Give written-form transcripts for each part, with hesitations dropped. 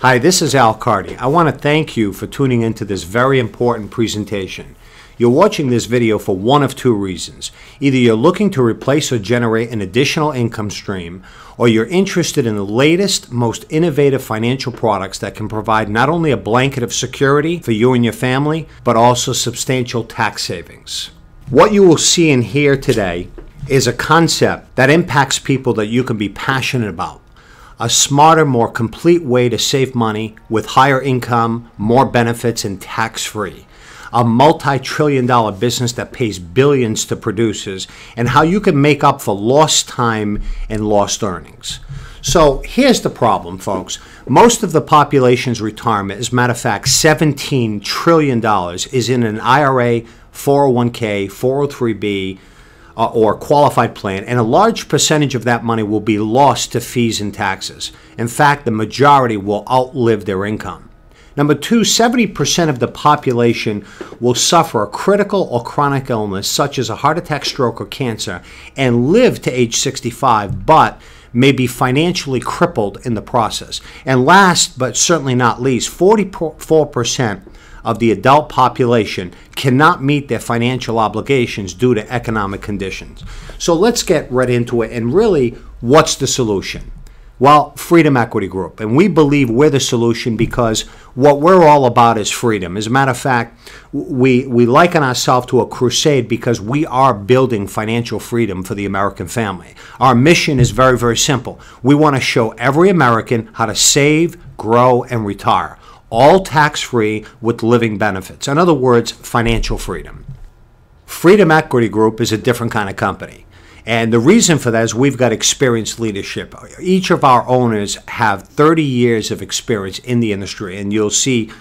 Hi, this is Al Cardi. I want to thank you for tuning into this very important presentation. You're watching this video for one of two reasons. Either you're looking to replace or generate an additional income stream, or you're interested in the latest, most innovative financial products that can provide not only a blanket of security for you and your family, but also substantial tax savings. What you will see and hear today is a concept that impacts people that you can be passionate about. A smarter, more complete way to save money with higher income, more benefits, and tax-free. A multi-trillion-dollar business that pays billions to producers, and how you can make up for lost time and lost earnings. So here's the problem, folks. Most of the population's retirement, as a matter of fact, $17 trillion is in an IRA, 401k, 403b, or qualified plan, and a large percentage of that money will be lost to fees and taxes. In fact, the majority will outlive their income. Number two, 70% of the population will suffer a critical or chronic illness such as a heart attack, stroke, or cancer and live to age 65, but may be financially crippled in the process. And last, but certainly not least, 44% of the adult population cannot meet their financial obligations due to economic conditions. So let's get right into it. And really, what's the solution? Well, Freedom Equity Group. And we believe we're the solution because what we're all about is freedom. As a matter of fact, we liken ourselves to a crusade because we are building financial freedom for the American family. Our mission is very, very simple. We want to show every American how to save, grow, and retire, all tax-free with living benefits. In other words, financial freedom. Freedom Equity Group is a different kind of company. And the reason for that is we've got experienced leadership. Each of our owners have 30 years of experience in the industry. And you'll see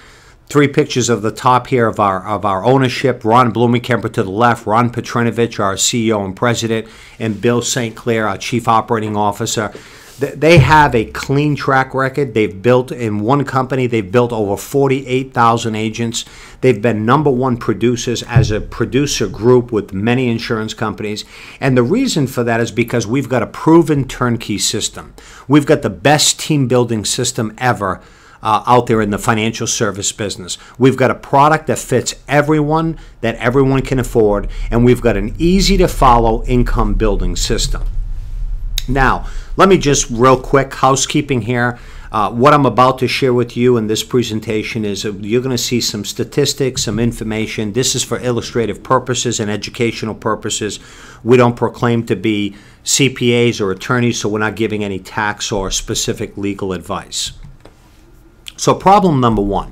three pictures of the top here of our ownership. Ron Blumenkemper to the left, Ron Petrinovich, our CEO and president, and Bill St. Clair, our chief operating officer. They have a clean track record. They've built, in one company, they've built over 48,000 agents. They've been #1 producers as a producer group with many insurance companies. And the reason for that is because we've got a proven turnkey system. We've got the best team building system ever out there in the financial service business. We've got a product that fits everyone, that everyone can afford, and we've got an easy to follow income building system. Now, let me just real quick housekeeping here. What I'm about to share with you in this presentation is you're going to see some statistics, some information. This is for illustrative purposes and educational purposes. We don't proclaim to be CPAs or attorneys, so we're not giving any tax or specific legal advice. So problem number one.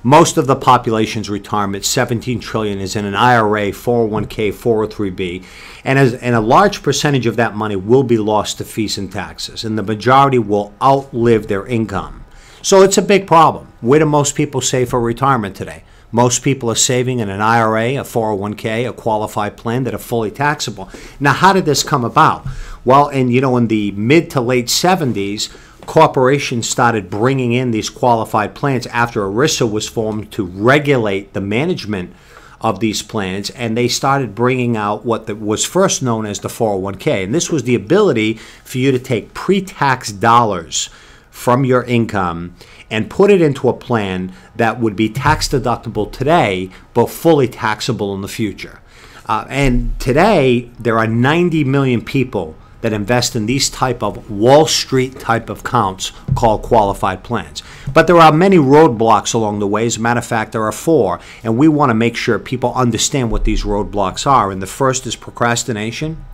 Most of the population's retirement, $17 trillion, is in an IRA, 401k, 403b, and a large percentage of that money will be lost to fees and taxes, and the majority will outlive their income. So it's a big problem. Where do most people save for retirement today? Most people are saving in an IRA, a 401k, a qualified plan that are fully taxable. Now, how did this come about? Well, in the mid to late 70s, corporations started bringing in these qualified plans after ERISA was formed to regulate the management of these plans, and they started bringing out what was first known as the 401k. And this was the ability for you to take pre-tax dollars from your income and put it into a plan that would be tax deductible today but fully taxable in the future. And today there are 90 million people that invest in these type of Wall Street type of accounts called qualified plans. But there are many roadblocks along the way. As a matter of fact, there are 4, and we want to make sure people understand what these roadblocks are. And the first is procrastination,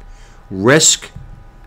risk,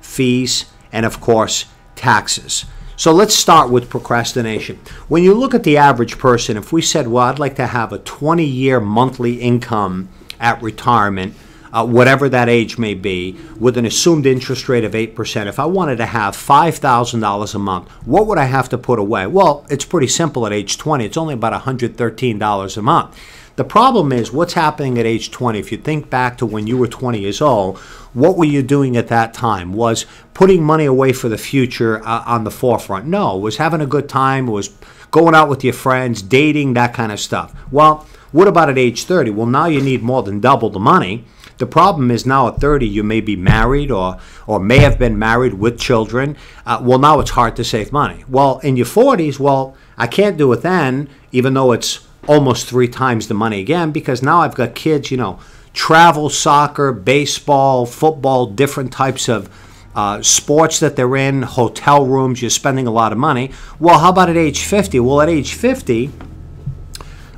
fees, and of course, taxes. So let's start with procrastination. When you look at the average person, if we said, well, I'd like to have a 20-year monthly income at retirement, whatever that age may be, with an assumed interest rate of 8%. If I wanted to have $5,000 a month, what would I have to put away? Well, it's pretty simple at age 20. It's only about $113 a month. The problem is what's happening at age 20. If you think back to when you were 20 years old, what were you doing at that time? Was putting money away for the future on the forefront? No, it was having a good time. It was going out with your friends, dating, that kind of stuff. Well, what about at age 30? Well, now you need more than double the money The problem is now at 30, you may be married or may have been married with children. Well, now it's hard to save money. Well, in your 40s, well, I can't do it then, even though it's almost 3 times the money again, because now I've got kids, you know, travel, soccer, baseball, football, different types of sports that they're in, hotel rooms, you're spending a lot of money. Well, how about at age 50? Well, at age 50,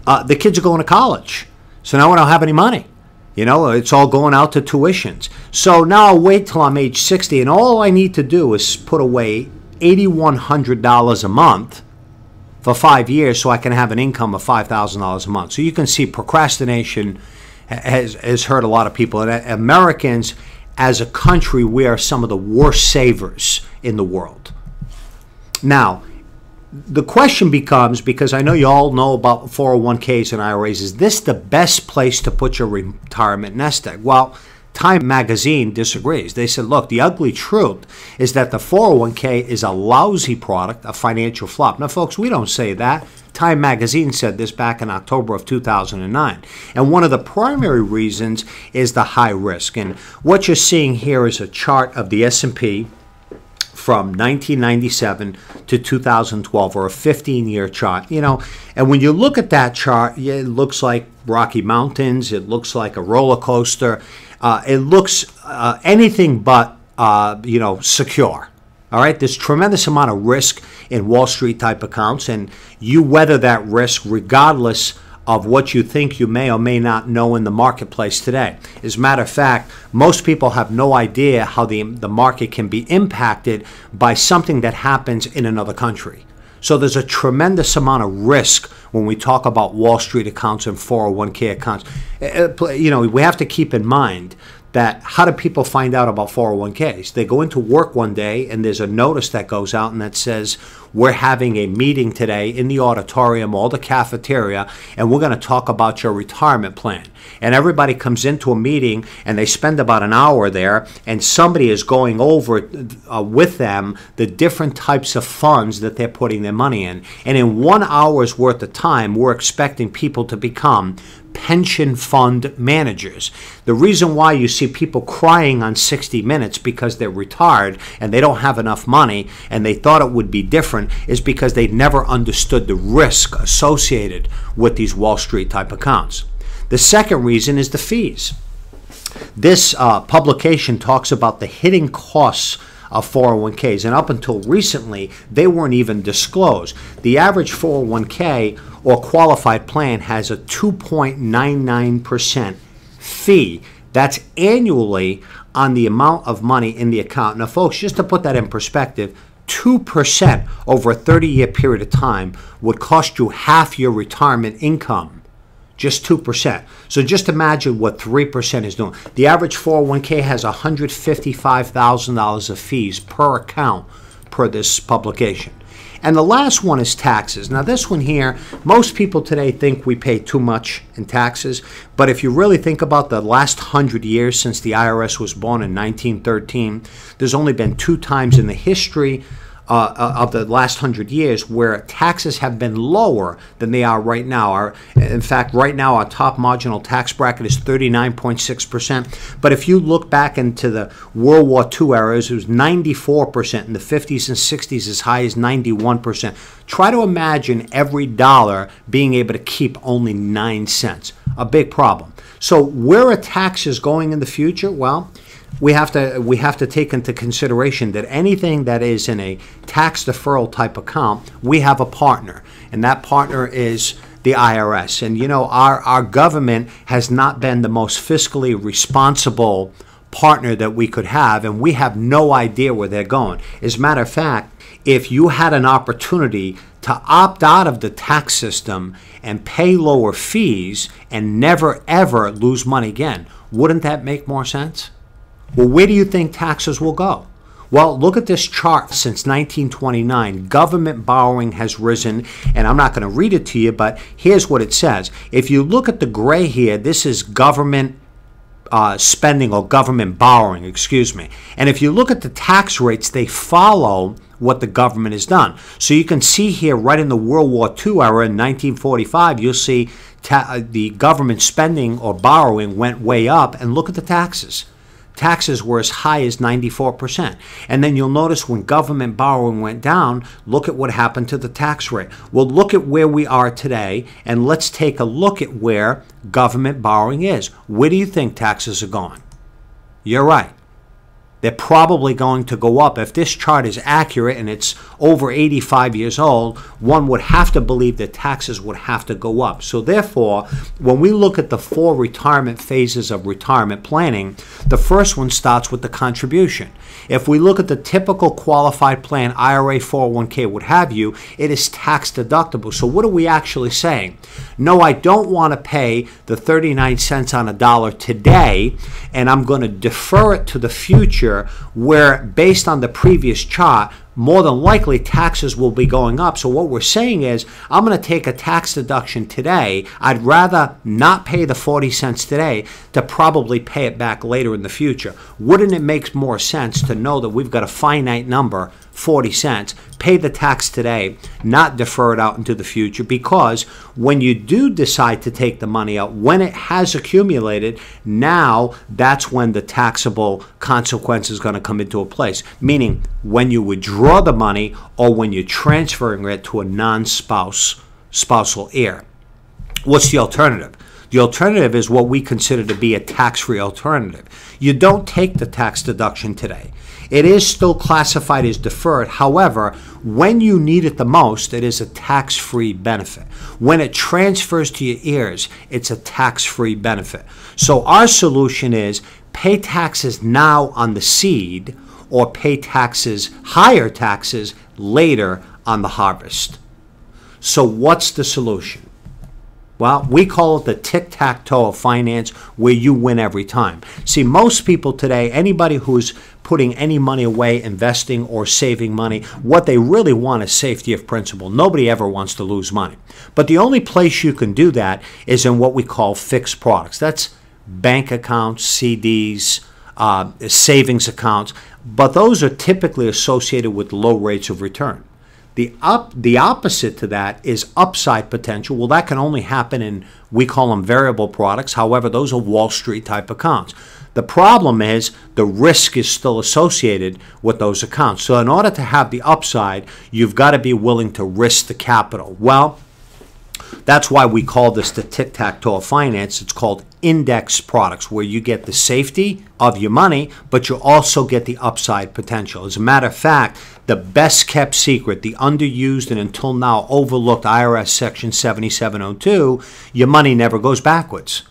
the kids are going to college. So now I don't have any money. You know, it's all going out to tuitions. So now I'll wait till I'm age 60, and all I need to do is put away $8,100 a month for 5 years so I can have an income of $5,000 a month. So you can see procrastination has hurt a lot of people. And Americans, as a country, we are some of the worst savers in the world. Now, the question becomes, because I know you all know about 401ks and IRAs, is this the best place to put your retirement nest egg? Well, Time magazine disagrees. They said, look, the ugly truth is that the 401k is a lousy product, a financial flop. Now, folks, we don't say that. Time magazine said this back in October of 2009. And one of the primary reasons is the high risk. And what you're seeing here is a chart of the S&P from 1997 to 2012, or a 15-year chart, you know. And when you look at that chart, it looks like Rocky Mountains. It looks like a roller coaster. It looks anything but, you know, secure. All right, there's tremendous amount of risk in Wall Street type accounts, and you weather that risk regardless of what you think you may or may not know in the marketplace today. As a matter of fact, most people have no idea how the market can be impacted by something that happens in another country. So there's a tremendous amount of risk when we talk about Wall Street accounts and 401k accounts. You know, we have to keep in mind that how do people find out about 401ks? They go into work one day and there's a notice that goes out and that says, we're having a meeting today in the auditorium or the cafeteria, and we're going to talk about your retirement plan. And everybody comes into a meeting and they spend about an hour there, and somebody is going over with them the different types of funds that they're putting their money in. And in 1 hour's worth of time, we're expecting people to become pension fund managers. The reason why you see people crying on 60 Minutes because they're retired and they don't have enough money and they thought it would be different is because they never understood the risk associated with these Wall Street type accounts. The second reason is the fees. This publication talks about the hidden costs of 401ks, and up until recently, they weren't even disclosed. The average 401k or qualified plan has a 2.99% fee. That's annually on the amount of money in the account. Now, folks, just to put that in perspective, 2% over a 30-year period of time would cost you half your retirement income. Just 2%. So just imagine what 3% is doing. The average 401k has $155,000 of fees per account per this publication. And the last one is taxes. Now this one here, most people today think we pay too much in taxes, but if you really think about the last 100 years since the IRS was born in 1913, there's only been 2 times in the history of the last 100 years where taxes have been lower than they are right now. In fact, right now our top marginal tax bracket is 39.6%. But if you look back into the World War II eras, it was 94%. In the 50s and 60s, as high as 91%. Try to imagine every dollar being able to keep only 9 cents. A big problem. So where are taxes going in the future? Well, we have to take into consideration that anything that is in a tax deferral type account, we have a partner, and that partner is the IRS. And you know, our government has not been the most fiscally responsible partner that we could have, and we have no idea where they're going. As a matter of fact, if you had an opportunity to opt out of the tax system and pay lower fees and never ever lose money again, wouldn't that make more sense? Well, where do you think taxes will go? Well, look at this chart. Since 1929, government borrowing has risen, and I'm not going to read it to you, but here's what it says. If you look at the gray here, this is government spending or government borrowing, excuse me. And if you look at the tax rates, they follow what the government has done. So you can see here right in the World War II era in 1945, you'll see the government spending or borrowing went way up, and look at the taxes. Taxes were as high as 94%. And then you'll notice when government borrowing went down, look at what happened to the tax rate. Well, look at where we are today, and let's take a look at where government borrowing is. Where do you think taxes are going? You're right. They're probably going to go up. If this chart is accurate and it's over 85 years old, one would have to believe that taxes would have to go up. So therefore, when we look at the 4 retirement phases of retirement planning, the first one starts with the contribution. If we look at the typical qualified plan, IRA, 401k, what have you, it is tax deductible. So what are we actually saying? No, I don't want to pay the 39 cents on a dollar today, and I'm going to defer it to the future, where based on the previous chart, more than likely taxes will be going up. So what we're saying is, I'm going to take a tax deduction today. I'd rather not pay the 40 cents today to probably pay it back later in the future. Wouldn't it make more sense to know that we've got a finite number, 40 cents, pay the tax today, not defer it out into the future? Because when you do decide to take the money out, when it has accumulated, now that's when the taxable consequence is going to come into a place. Meaning, when you withdraw the money or when you're transferring it to a non-spousal heir. What's the alternative? The alternative is what we consider to be a tax-free alternative. You don't take the tax deduction today. It is still classified as deferred. However, when you need it the most, it is a tax-free benefit. When it transfers to your heirs, it's a tax-free benefit. So our solution is pay taxes now on the seed, or pay taxes, higher taxes, later on the harvest. So what's the solution? Well, we call it the tic-tac-toe of finance, where you win every time. See, most people today, anybody who's putting any money away, investing or saving money, what they really want is safety of principal. Nobody ever wants to lose money. But the only place you can do that is in what we call fixed products. That's bank accounts, CDs, savings accounts, but those are typically associated with low rates of return. The opposite to that is upside potential. Well, that can only happen in, we call them variable products. However, those are Wall Street type accounts. The problem is the risk is still associated with those accounts. So in order to have the upside, you've got to be willing to risk the capital. Well, that's why we call this the tic-tac-toe of finance. It's called index products, where you get the safety of your money, but you also get the upside potential. As a matter of fact, the best kept secret, the underused and until now overlooked IRS Section 7702, your money never goes backwards.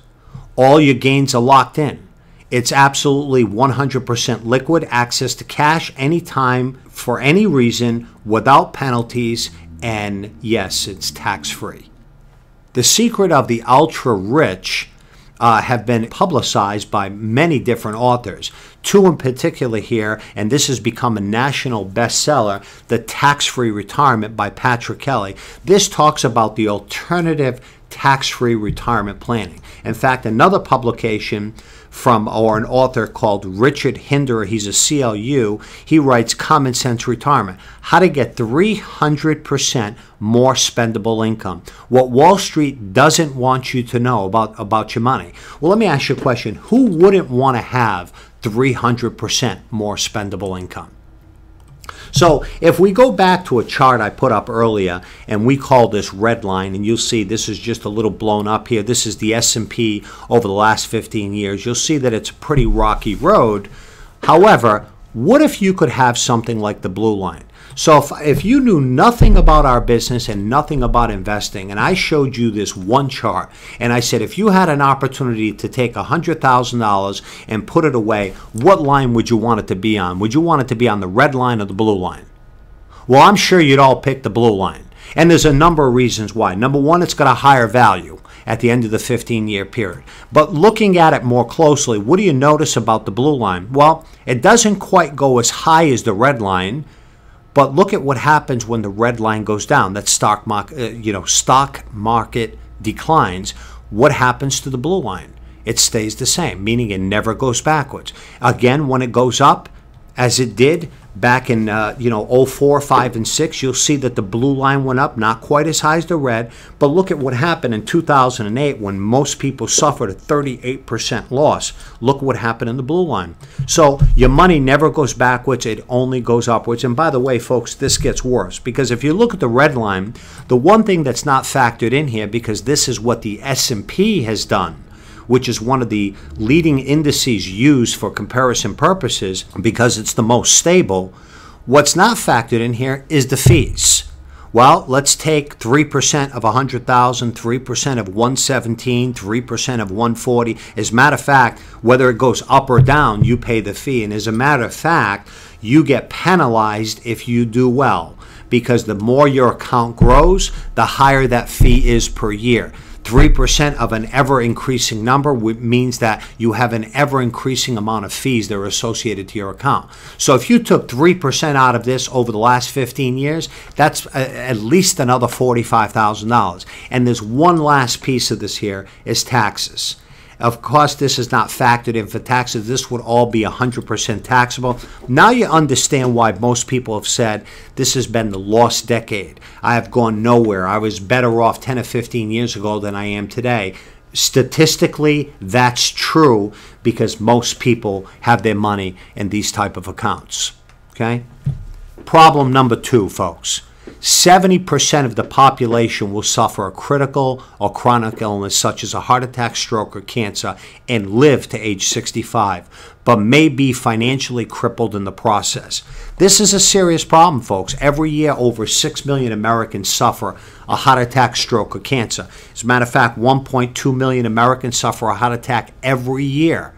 All your gains are locked in. It's absolutely 100% liquid, access to cash anytime, for any reason, without penalties, and yes, it's tax-free. The secret of the ultra-rich have been publicized by many different authors. 2 in particular here, and this has become a national bestseller, The Tax-Free Retirement by Patrick Kelly. This talks about the alternative tax-free retirement planning. In fact, another publication from an author called Richard Hinderer, he's a CLU, he writes Common Sense Retirement, how to get 300% more spendable income. What Wall Street doesn't want you to know about your money. Well, let me ask you a question. Who wouldn't want to have 300% more spendable income? So if we go back to a chart I put up earlier, and we call this red line, and you'll see this is just a little blown up here. This is the S&P over the last 15 years. You'll see that it's a pretty rocky road. However, what if you could have something like the blue line? So if you knew nothing about our business and nothing about investing, and I showed you this one chart, and I said, if you had an opportunity to take $100,000 and put it away, what line would you want it to be on? Would you want it to be on the red line or the blue line? Well, I'm sure you'd all pick the blue line. And there's a number of reasons why. Number one, it's got a higher value at the end of the 15-year period. But looking at it more closely, what do you notice about the blue line? Well, it doesn't quite go as high as the red line. But look at what happens when the red line goes down. That stock market declines. What happens to the blue line? It stays the same, meaning it never goes backwards. Again, when it goes up, as it did back in '04, '05, and '06, you'll see that the blue line went up, not quite as high as the red. But look at what happened in 2008 when most people suffered a 38% loss. Look what happened in the blue line. So your money never goes backwards, it only goes upwards. And by the way, folks, this gets worse, because if you look at the red line, the one thing that's not factored in here, because this is what the S&P has done, which is one of the leading indices used for comparison purposes because it's the most stable, what's not factored in here is the fees. Well, let's take 3% of 100,000, 3% of 117, 3% of 140. As a matter of fact, whether it goes up or down, you pay the fee. And as a matter of fact, you get penalized if you do well, because the more your account grows, the higher that fee is per year. 3% of an ever-increasing number means that you have an ever-increasing amount of fees that are associated to your account. So if you took 3% out of this over the last 15 years, that's at least another $45,000. And there's one last piece of this here, is taxes. Of course, this is not factored in for taxes. This would all be 100% taxable. Now you understand why most people have said this has been the lost decade. I have gone nowhere. I was better off 10 or 15 years ago than I am today. Statistically, that's true because most people have their money in these type of accounts. Okay? Problem number 2, folks. 70% of the population will suffer a critical or chronic illness such as a heart attack, stroke, or cancer and live to age 65, but may be financially crippled in the process. This is a serious problem, folks. Every year, over 6 million Americans suffer a heart attack, stroke, or cancer. As a matter of fact, 1.2 million Americans suffer a heart attack every year.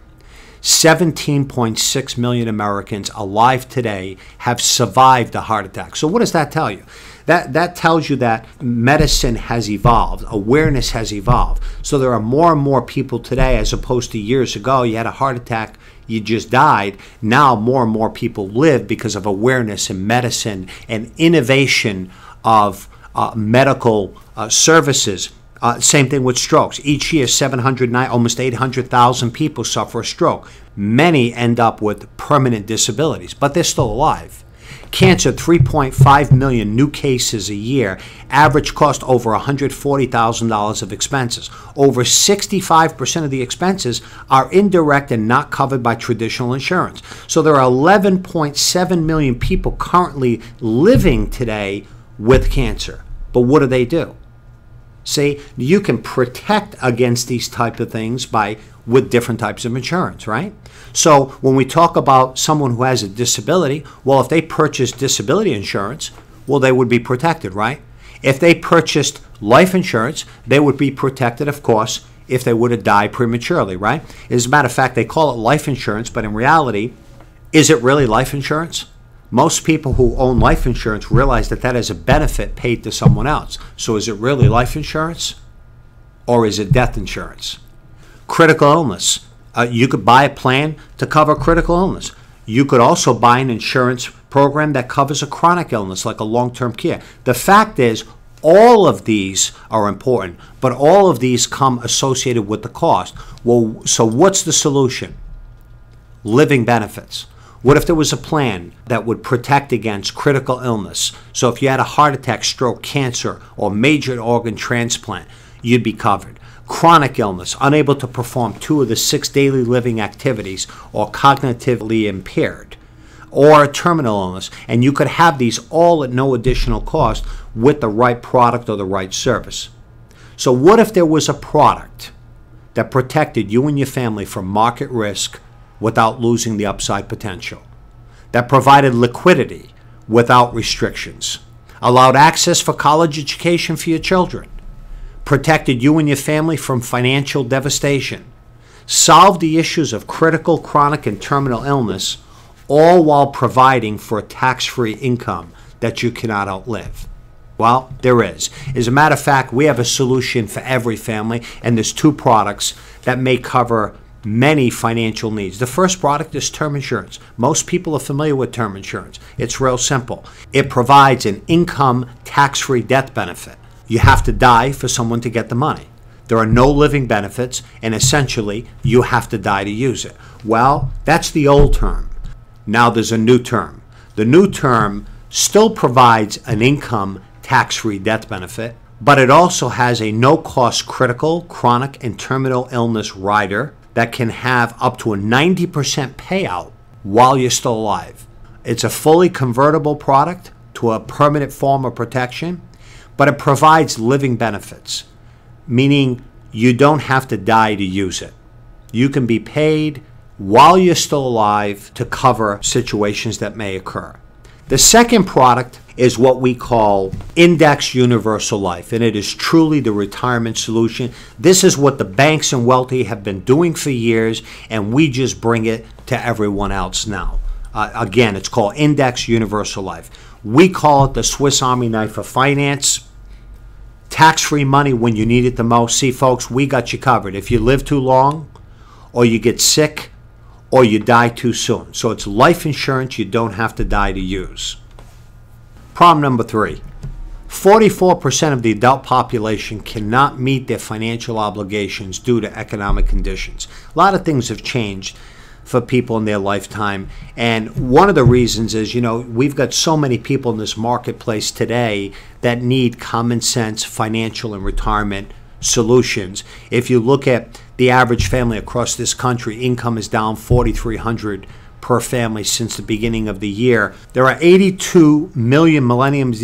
17.6 million Americans alive today have survived a heart attack. So what does that tell you? That tells you that medicine has evolved, awareness has evolved. So there are more and more people today, as opposed to years ago, you had a heart attack, you just died. Now more and more people live because of awareness in medicine and innovation of medical services. Same thing with strokes. Each year, almost 800,000 people suffer a stroke. Many end up with permanent disabilities, but they're still alive. Cancer, 3.5 million new cases a year. Average cost over $140,000 of expenses. Over 65% of the expenses are indirect and not covered by traditional insurance. So there are 11.7 million people currently living today with cancer. But what do? See, you can protect against these type of things with different types of insurance, right? So when we talk about someone who has a disability, well, if they purchase disability insurance, well, they would be protected, right? If they purchased life insurance, they would be protected, of course, if they would have died prematurely, right? As a matter of fact, they call it life insurance, but in reality, is it really life insurance? Most people who own life insurance realize that that is a benefit paid to someone else. So is it really life insurance or is it death insurance? Critical illness. You could buy a plan to cover critical illness. You could also buy an insurance program that covers a chronic illness like a long-term care. The fact is, all of these are important, but all of these come associated with the cost. Well, so what's the solution? Living benefits. What if there was a plan that would protect against critical illness? So if you had a heart attack, stroke, cancer, or major organ transplant, you'd be covered. Chronic illness, unable to perform 2 of the 6 daily living activities, or cognitively impaired, or terminal illness. And you could have these all at no additional cost with the right product or the right service. So what if there was a product that protected you and your family from market risk without losing the upside potential, that provided liquidity without restrictions, allowed access for college education for your children, protected you and your family from financial devastation, solved the issues of critical, chronic, and terminal illness, all while providing for a tax-free income that you cannot outlive? Well, there is. As a matter of fact, we have a solution for every family, and there's 2 products that may cover many financial needs. The first product is term insurance. Most people are familiar with term insurance. It's real simple. It provides an income tax-free death benefit. You have to die for someone to get the money. There are no living benefits, and essentially you have to die to use it. Well, that's the old term. Now there's a new term The new term still provides an income tax-free death benefit, but it also has a no-cost critical, chronic, and terminal illness rider that can have up to a 90% payout while you're still alive. It's a fully convertible product to a permanent form of protection, but it provides living benefits, meaning you don't have to die to use it. You can be paid while you're still alive to cover situations that may occur. The second product is what we call Index Universal Life, and it is truly the retirement solution. This is what the banks and wealthy have been doing for years, and we just bring it to everyone else now. Again, it's called Index Universal Life. We call it the Swiss Army knife of finance. Tax-free money when you need it the most. See, folks, we got you covered. If you live too long, or you get sick, or you die too soon. So it's life insurance you don't have to die to use. Problem number 3. 44% of the adult population cannot meet their financial obligations due to economic conditions. A lot of things have changed for people in their lifetime, and one of the reasons is, we've got so many people in this marketplace today that need common sense financial and retirement solutions. If you look at the average family across this country, income is down $4,300 per family since the beginning of the year. There are 82 million millennials.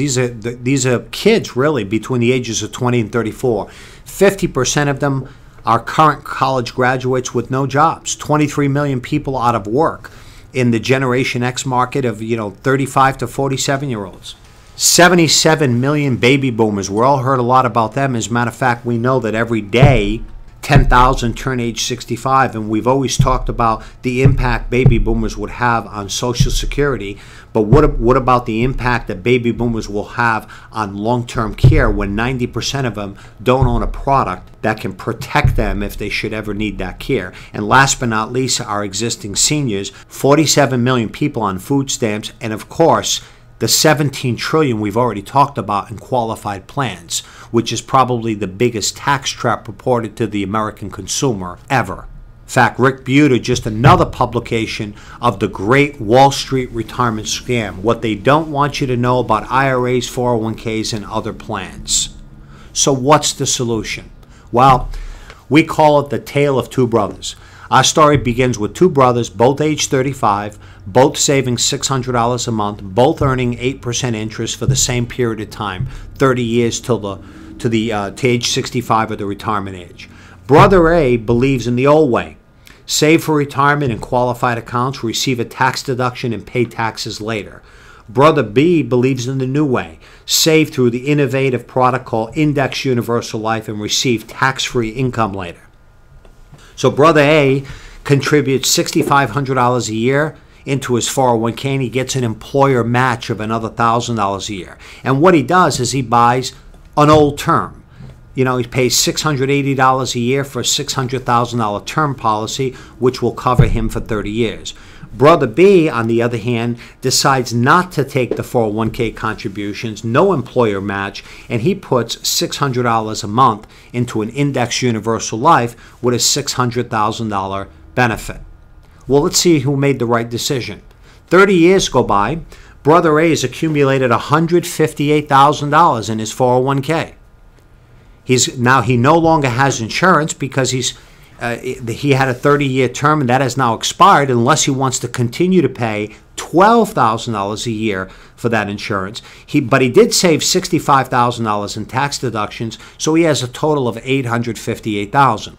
These are kids really between the ages of 20 and 34. 50% of them are current college graduates with no jobs. 23 million people out of work in the Generation X market of 35 to 47-year-olds. 77 million baby boomers. We all heard a lot about them. As a matter of fact, we know that every day 10,000 turn age 65, and we've always talked about the impact baby boomers would have on Social Security. But what about the impact that baby boomers will have on long-term care when 90% of them don't own a product that can protect them if they should ever need that care? And last but not least, our existing seniors, 47 million people on food stamps, and of course, the 17 trillion we've already talked about in qualified plans, which is probably the biggest tax trap reported to the American consumer ever. In fact, Rick Buter, just another publication of the great Wall Street retirement scam, what they don't want you to know about IRAs, 401ks, and other plans. So what's the solution? Well, we call it the tale of two brothers. Our story begins with two brothers, both age 35, both saving $600 a month, both earning 8% interest for the same period of time, 30 years to age 65 or the retirement age. Brother A believes in the old way. Save for retirement in qualified accounts, receive a tax deduction, and pay taxes later. Brother B believes in the new way. Save through the innovative product called Index Universal Life and receive tax-free income later. So Brother A contributes $6,500 a year into his 401k, and he gets an employer match of another $1,000 a year. And what he does is he buys an old term. He pays $680 a year for a $600,000 term policy, which will cover him for 30 years. Brother B, on the other hand, decides not to take the 401k contributions, no employer match, and he puts $600 a month into an Index Universal Life with a $600,000 benefit. Well, let's see who made the right decision. 30 years go by. Brother A has accumulated $158,000 in his 401k. He no longer has insurance because he had a 30-year term, and that has now expired unless he wants to continue to pay $12,000 a year for that insurance. But he did save $65,000 in tax deductions, so he has a total of $858,000.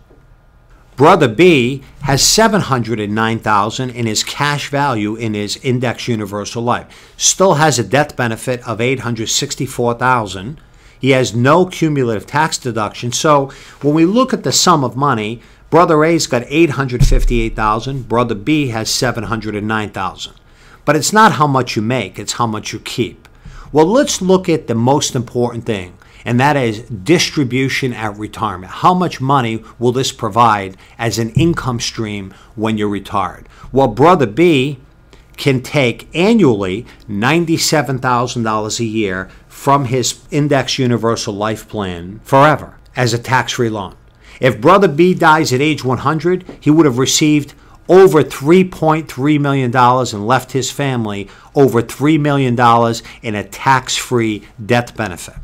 Brother B has $709,000 in his cash value in his Index Universal Life. Still has a death benefit of $864,000. He has no cumulative tax deduction. So when we look at the sum of money, Brother A's got $858,000. Brother B has $709,000. But it's not how much you make, it's how much you keep. Well, let's look at the most important thing, and that is distribution at retirement. How much money will this provide as an income stream when you're retired? Well, Brother B can take annually $97,000 a year from his Index Universal Life plan forever as a tax-free loan. If Brother B dies at age 100, he would have received over $3.3 million and left his family over $3 million in a tax-free death benefit.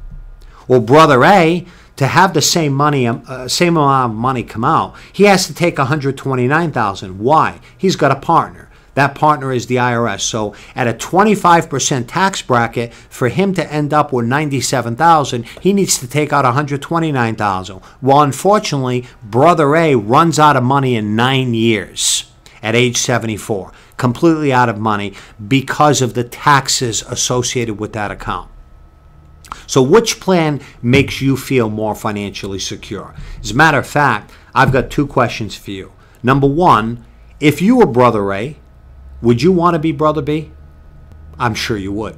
Well, Brother A, to have the same same amount of money come out, he has to take $129,000. Why? He's got a partner. That partner is the IRS. So at a 25% tax bracket, for him to end up with $97,000, he needs to take out $129,000. Well, unfortunately, Brother A runs out of money in 9 years at age 74, completely out of money because of the taxes associated with that account. So which plan makes you feel more financially secure? As a matter of fact, I've got 2 questions for you. Number 1, if you were Brother A, would you want to be Brother B? I'm sure you would.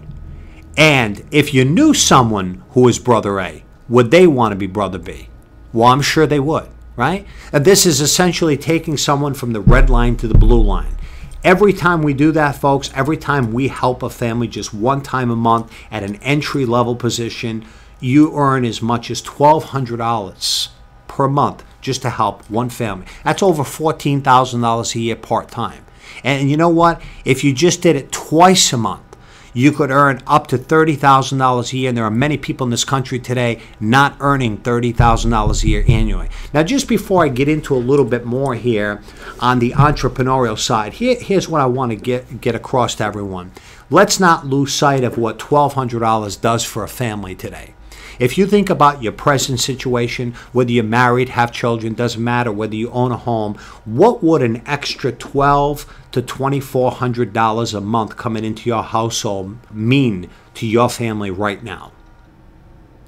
And if you knew someone who was Brother A, would they want to be Brother B? Well, I'm sure they would, right? And this is essentially taking someone from the red line to the blue line. Every time we do that, folks, every time we help a family just one time a month at an entry-level position, you earn as much as $1,200 per month just to help one family. That's over $14,000 a year part-time. And you know what? If you just did it twice a month, you could earn up to $30,000 a year. And there are many people in this country today not earning $30,000 a year annually. Now, just before I get into a little bit more here on the entrepreneurial side, here's what I want to get across to everyone. Let's not lose sight of what $1,200 does for a family today. If you think about your present situation, whether you're married, have children, doesn't matter, whether you own a home, what would an extra $1,200 to $2,400 a month coming into your household mean to your family right now?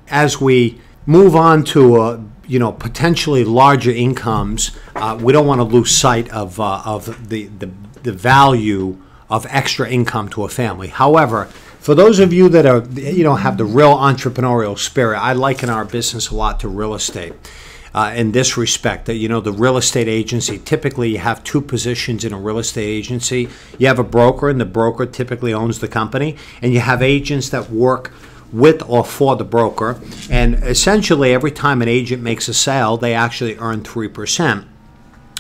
As we move on to potentially larger incomes, we don't want to lose sight of the value of extra income to a family. However, for those of you that are, have the real entrepreneurial spirit, I liken our business a lot to real estate in this respect. That, the real estate agency, typically you have 2 positions in a real estate agency. You have a broker, and the broker typically owns the company, and you have agents that work with or for the broker. And essentially, every time an agent makes a sale, they actually earn 3%.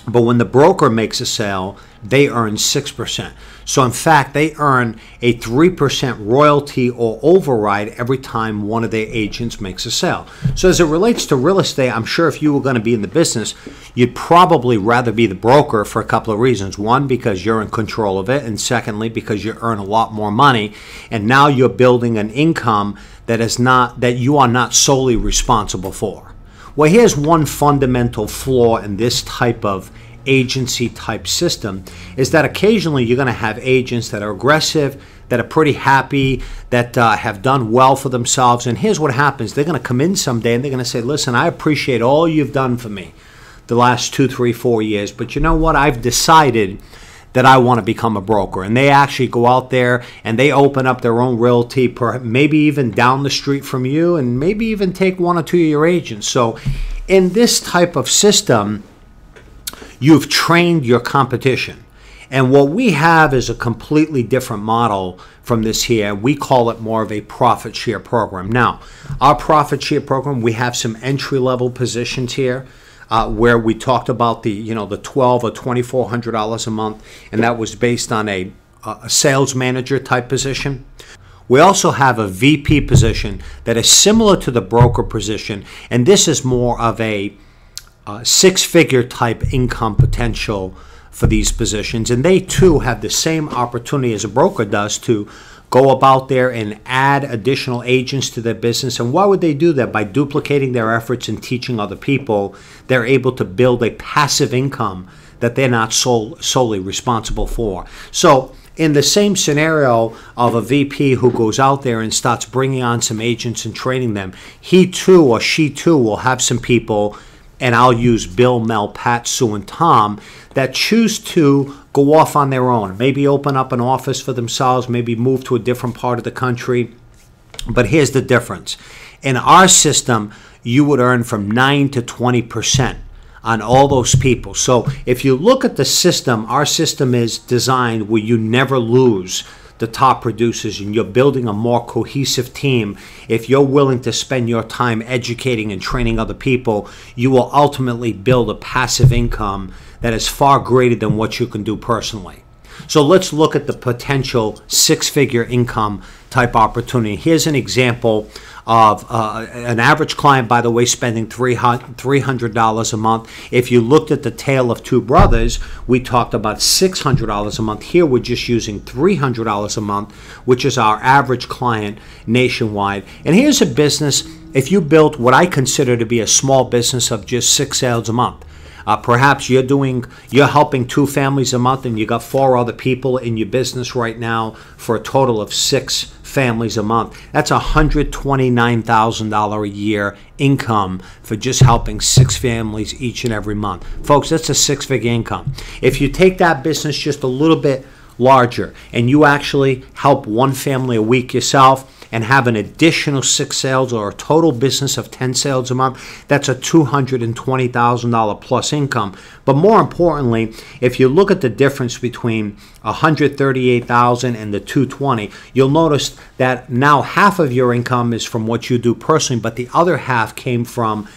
But when the broker makes a sale, they earn 6%. So in fact, they earn a 3% royalty or override every time one of their agents makes a sale. So as it relates to real estate, I'm sure if you were going to be in the business, you'd probably rather be the broker for a couple of reasons. One, because you're in control of it, and secondly, because you earn a lot more money, and now you're building an income that you are not solely responsible for. Well, here's one fundamental flaw in this type of agency type system, is that occasionally you're going to have agents that are aggressive, that are pretty happy, that have done well for themselves. And here's what happens. They're going to come in someday and they're going to say, listen, I appreciate all you've done for me the last 2, 3, 4 years, but you know what? I've decided that I want to become a broker. And they actually go out there and they open up their own realty, maybe even down the street from you, and maybe even take 1 or 2 of your agents. So in this type of system, you've trained your competition. And what we have is a completely different model from this here. We call it more of a profit share program. Now, our profit share program, we have some entry-level positions here where we talked about the $1,200 or $2,400 a month, and that was based on a sales manager type position. We also have a VP position that is similar to the broker position, and this is more of a 6-figure type income potential for these positions, and they too have the same opportunity as a broker does to go about there and add additional agents to their business. And why would they do that? By duplicating their efforts and teaching other people, they're able to build a passive income that they're not solely responsible for. So in the same scenario of a VP who goes out there and starts bringing on some agents and training them, he too or she too will have some people, and I'll use Bill, Mel, Pat, Sue, and Tom, that choose to go off on their own. Maybe open up an office for themselves, maybe move to a different part of the country. But here's the difference. In our system, you would earn from 9 to 20% on all those people. So if you look at the system, our system is designed where you never lose the top producers, and you're building a more cohesive team. If you're willing to spend your time educating and training other people, you will ultimately build a passive income that is far greater than what you can do personally. So let's look at the potential six-figure income type opportunity. Here's an example of an average client, by the way, spending $300 a month. If you looked at the Tale of Two Brothers, we talked about $600 a month. Here we're just using $300 a month, which is our average client nationwide. And here's a business, if you built what I consider to be a small business of just 6 sales a month. Perhaps you're helping 2 families a month, and you got 4 other people in your business right now for a total of 6 families a month. That's $129,000 a year income for just helping 6 families each and every month. Folks, that's a 6-figure income. If you take that business just a little bit larger and you actually help 1 family a week yourself and have an additional 6 sales, or a total business of 10 sales a month, that's a $220,000 plus income. But more importantly, if you look at the difference between $138,000 and the $220,000, you'll notice that now half of your income is from what you do personally, but the other half came from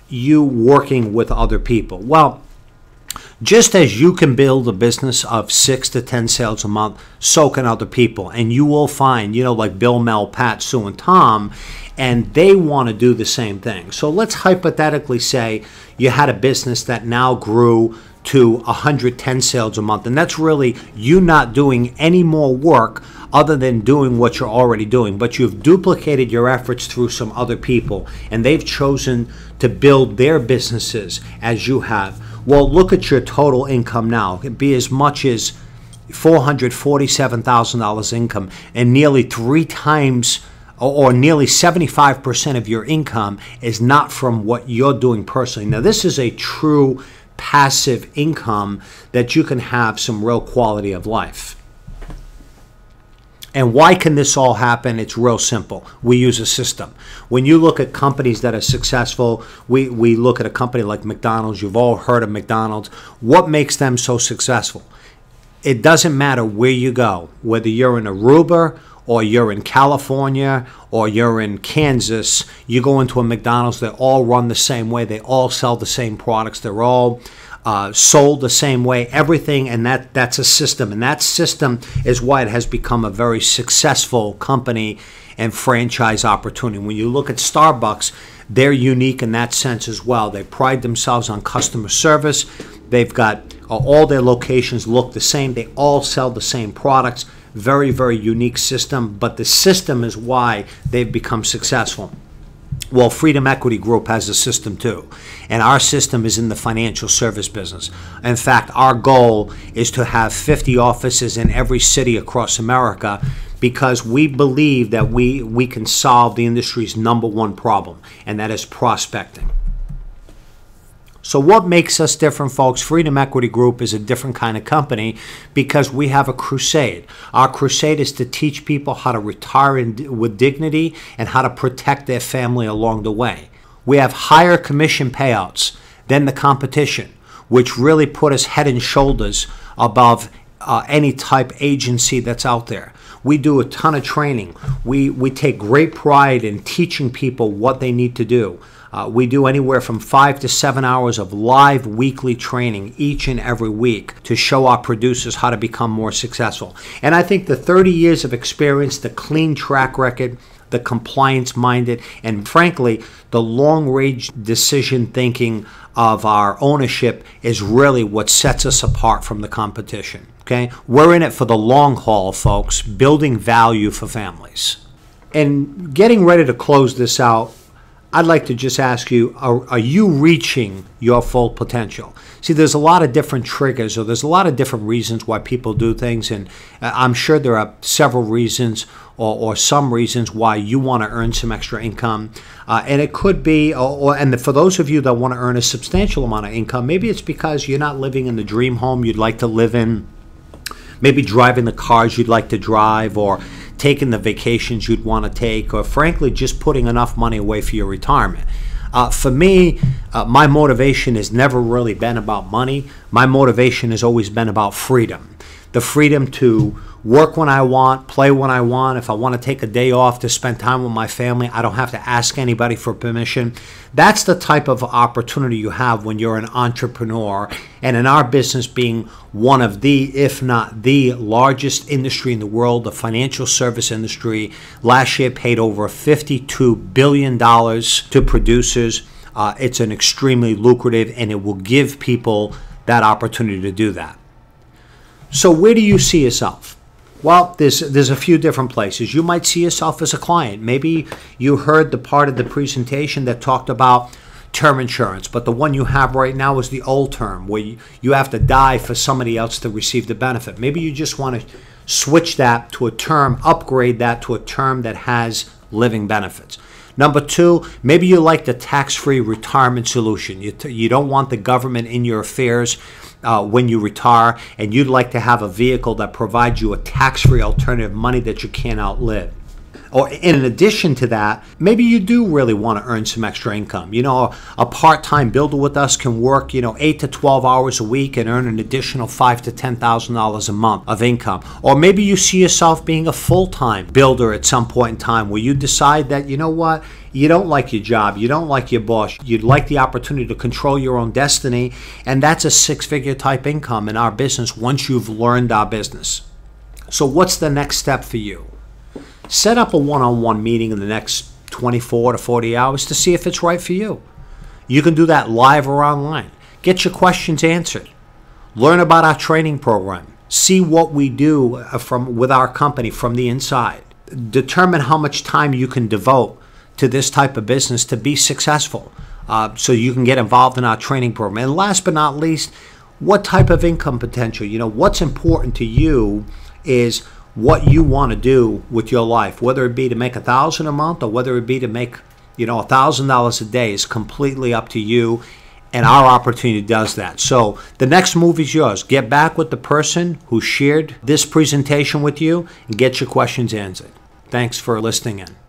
you working with other people. Well, just as you can build a business of 6 to 10 sales a month, so can other people. And you will find, like Bill, Mel, Pat, Sue, and Tom, and they want to do the same thing. So let's hypothetically say you had a business that now grew to 110 sales a month. And that's really you not doing any more work other than doing what you're already doing. But you've duplicated your efforts through some other people, and they've chosen to build their businesses as you have. Well, look at your total income now. It could be as much as $447,000 income, and nearly 3 times or nearly 75% of your income is not from what you're doing personally. Now, this is a true passive income that you can have some real quality of life. And why can this all happen? It's real simple. We use a system. When you look at companies that are successful, we look at a company like McDonald's. You've all heard of McDonald's. What makes them so successful? It doesn't matter where you go, whether you're in Aruba or you're in California or you're in Kansas, you go into a McDonald's, they all run the same way. They all sell the same products. They're all sold the same way, everything, and that's a system. And that system is why it has become a very successful company and franchise opportunity. When you look at Starbucks, they're unique in that sense as well. They pride themselves on customer service. They've got all their locations look the same. They all sell the same products. Very, very unique system, but the system is why they've become successful. Well, Freedom Equity Group has a system too, and our system is in the financial service business. In fact, our goal is to have 50 offices in every city across America, because we believe that we can solve the industry's #1 problem, and that is prospecting. So what makes us different, folks? Freedom Equity Group is a different kind of company because we have a crusade. Our crusade is to teach people how to retire with dignity and how to protect their family along the way. We have higher commission payouts than the competition, which really put us head and shoulders above any type agency that's out there. We do a ton of training. We take great pride in teaching people what they need to do. We do anywhere from 5 to 7 hours of live weekly training each and every week to show our producers how to become more successful. And I think the 30 years of experience, the clean track record, the compliance-minded, and frankly, the long-range decision thinking of our ownership is really what sets us apart from the competition. Okay? We're in it for the long haul, folks, building value for families. And getting ready to close this out, I'd like to just ask you, are you reaching your full potential? See, there's a lot of different triggers, or there's a lot of different reasons why people do things, and I'm sure there are several reasons or some reasons why you want to earn some extra income. And it could be, and for those of you that want to earn a substantial amount of income, maybe it's because you're not living in the dream home you'd like to live in, maybe driving the cars you'd like to drive, or taking the vacations you'd want to take, or frankly just putting enough money away for your retirement. For me, my motivation has never really been about money. My motivation has always been about freedom. the freedom to work when I want, play when I want. If I want to take a day off to spend time with my family, I don't have to ask anybody for permission. That's the type of opportunity you have when you're an entrepreneur. And in our business being one of the, if not the largest industry in the world, the financial service industry, last year paid over $52 billion to producers. It's an extremely lucrative, and it will give people that opportunity to do that. So where do you see yourself? Well, there's a few different places. You might see yourself as a client. Maybe you heard the part of the presentation that talked about term insurance, but the one you have right now is the old term, where you have to die for somebody else to receive the benefit. Maybe you just want to switch that to a term, upgrade that to a term that has living benefits. Number two, maybe you like the tax-free retirement solution. You don't want the government in your affairs when you retire, and you'd like to have a vehicle that provides you a tax-free alternative, money that you can't outlive. Or in addition to that, maybe you do really want to earn some extra income. You know, a part-time builder with us can work, 8 to 12 hours a week and earn an additional $5,000 to $10,000 a month of income. Or maybe you see yourself being a full-time builder at some point in time, where you decide that, you know what, you don't like your job, you don't like your boss, you'd like the opportunity to control your own destiny, and that's a six-figure type income in our business once you've learned our business. So what's the next step for you? Set up a one-on-one meeting in the next 24 to 40 hours to see if it's right for you. You can do that live or online. Get your questions answered. Learn about our training program. See what we do with our company from the inside. Determine how much time you can devote to this type of business to be successful, so you can get involved in our training program. And last but not least, what type of income potential? What's important to you is what you want to do with your life, whether it be to make $1,000 a month or whether it be to make $1,000 a day, is completely up to you, and our opportunity does that. So the next move is yours. Get back with the person who shared this presentation with you and get your questions answered. Thanks for listening in.